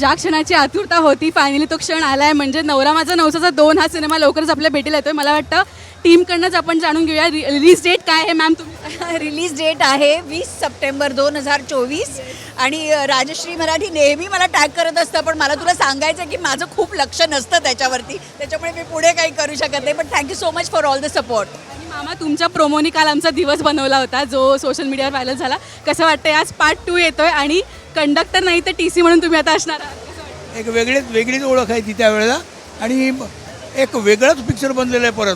ज्या क्षणाची आतुरता होती फायनली तो क्षण आलाय. म्हणजे नवरा माझा नवसाचा 2 हा सिनेमा लवकरच आपल्या भेटीला येतोय. मला वाटतं टीमकडनंच आपण जाणून घेऊया रिलीज डेट काय आहे मॅम तुम्ही. रिलीज डेट आहे 20 सप्टेंबर 2024 आणि राजश्री मराठी नेहमी मला टॅग करत असतं, पण मला तुला सांगायचं की माझं खूप लक्ष नसतं त्याच्यावरती, त्याच्यामुळे मी पुढे काही करू शकत नाही. पण thank you so much for all the support. आणि मामा तुमच्या प्रोमोनी काल आमचा दिवस बनवला होता जो सोशल मीडियावर व्हायरल झाला. कसं वाटतंय आज पार्ट 2 येतोय आणि कंडक्टर नाही तर TC म्हणून तुम्ही आता असणार आहात. एक वेगळीच ओळख आहे ती त्यावेळेला आणि एक वेगळाच पिक्चर बनलेलं आहे परत.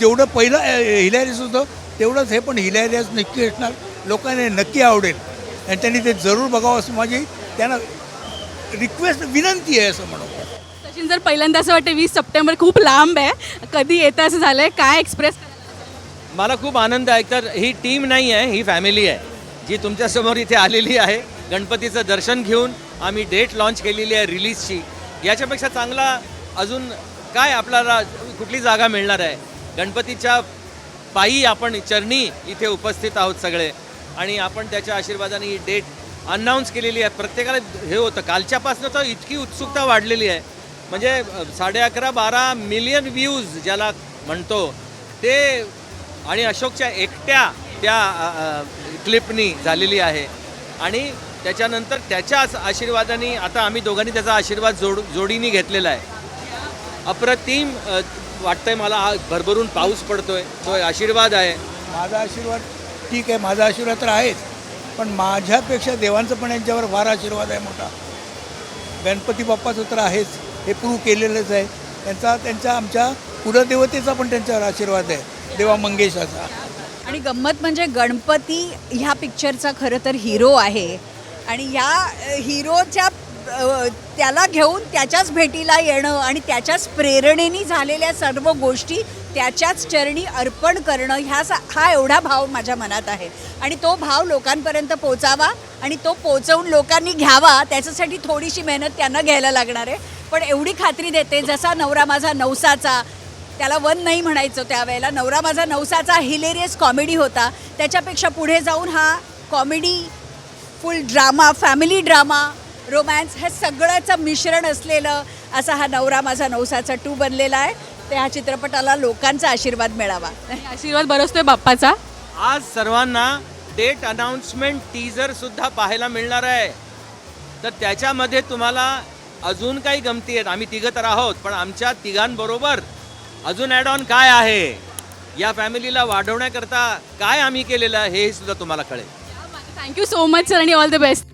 जेवढं पहिलं हिलॅरियस होतं तेवढंच हे पण हिलॅरियस नक्की असणार, लोकांना नक्की आवडेल आणि त्यांनी ते जरूर बघावं असं माझी त्यांना रिक्वेस्ट विनंती आहे असं म्हणू. सचिन जर पहिल्यांदा असं वाटतं 20 सप्टेंबर खूप लांब आहे, कधी येतं असं झालंय, काय एक्सप्रेस करायला? मला खूप आनंद आहे. तर ही टीम नाही आहे, ही फॅमिली आहे जी तुमच्यासमोर इथे आलेली आहे. गणपतीचं दर्शन घेऊन आम्ही डेट लॉन्च केलेली आहे रिलीजची. याच्यापेक्षा चांगला अजून काय आपल्याला कुठली जागा मिळणार आहे. गणपतीच्या पायी आपण चरणी इथे उपस्थित आहोत सगळे आणि आपण त्याच्या आशीर्वादाने ही डेट अनाऊन्स केलेली आहे. प्रत्येकाला हे होतं कालच्यापासून तर इतकी उत्सुकता वाढलेली आहे. म्हणजे 11.5-12 मिलियन व्ह्यूज ज्याला म्हणतो ते आणि अशोकच्या एकट्या त्या क्लिपनी झालेली आहे आणि त्याच्यानंतर त्याच्या आशीर्वादाने आता आम्ही दोघांनी त्याचा आशीर्वाद जोडीने घेतलेला आहे. अप्रतिम वाटतंय मला. हा भरभरून पाऊस पडतोय, तो आशीर्वाद आहे. माझा आशीर्वाद ठीक आहे, माझा आशीर्वाद तर आहेच, पण माझ्यापेक्षा देवांचं पण यांच्यावर फार आशीर्वाद आहे मोठा. गणपती बाप्पाचं तर आहेच, हे प्रूव्ह केलेलंच आहे. त्यांचा आमच्या कुलदेवतेचा पण त्यांच्यावर आशीर्वाद आहे, देवा मंगेशाचा. आणि गंमत म्हणजे गणपती ह्या पिक्चरचा खरं तर हिरो आहे आणि या हिरोच्या त्याला घेऊन त्याच्याच भेटीला येणं आणि त्याच्याच प्रेरणेने झालेल्या सर्व गोष्टी त्याच्याच चरणी अर्पण करणं हा एवढा भाव माझ्या मनात आहे आणि तो भाव लोकांपर्यंत पोचावा आणि तो पोचवून लोकांनी घ्यावा त्याच्यासाठी थोडीशी मेहनत त्यांना घ्यायला लागणार आहे. पण एवढी खात्री देते जसा नवरा माझा नवसाचा, त्याला 1 नाही म्हणायचं त्यावेळेला, नवरा माझा नवसाचा हिलेरियस कॉमेडी होता, त्याच्यापेक्षा पुढे जाऊन हा कॉमेडी, फुल ड्रामा, फॅमिली ड्रामा, रोमॅन्स हे सगळ्याचं मिश्रण असलेलं असा हा नवरा माझा नवसाचा 2 बनलेला आहे. त्या ह्या चित्रपटाला लोकांचा आशीर्वाद मिळावा. आशीर्वाद बरसतोय बाप्पाचा. आज सर्वांना डेट अनाउन्समेंट टीजर सुद्धा पाहायला मिळणार आहे. तर त्याच्यामध्ये तुम्हाला अजून काही गमती आहेत. आम्ही तिघं तर आहोत, पण आमच्या तिघांबरोबर अजून ॲड ऑन काय आहे, या फॅमिलीला वाढवण्याकरता काय आम्ही केलेलं आहे हे सुद्धा तुम्हाला कळेल. थँक्यू सो मच सर आणि ऑल द बेस्ट.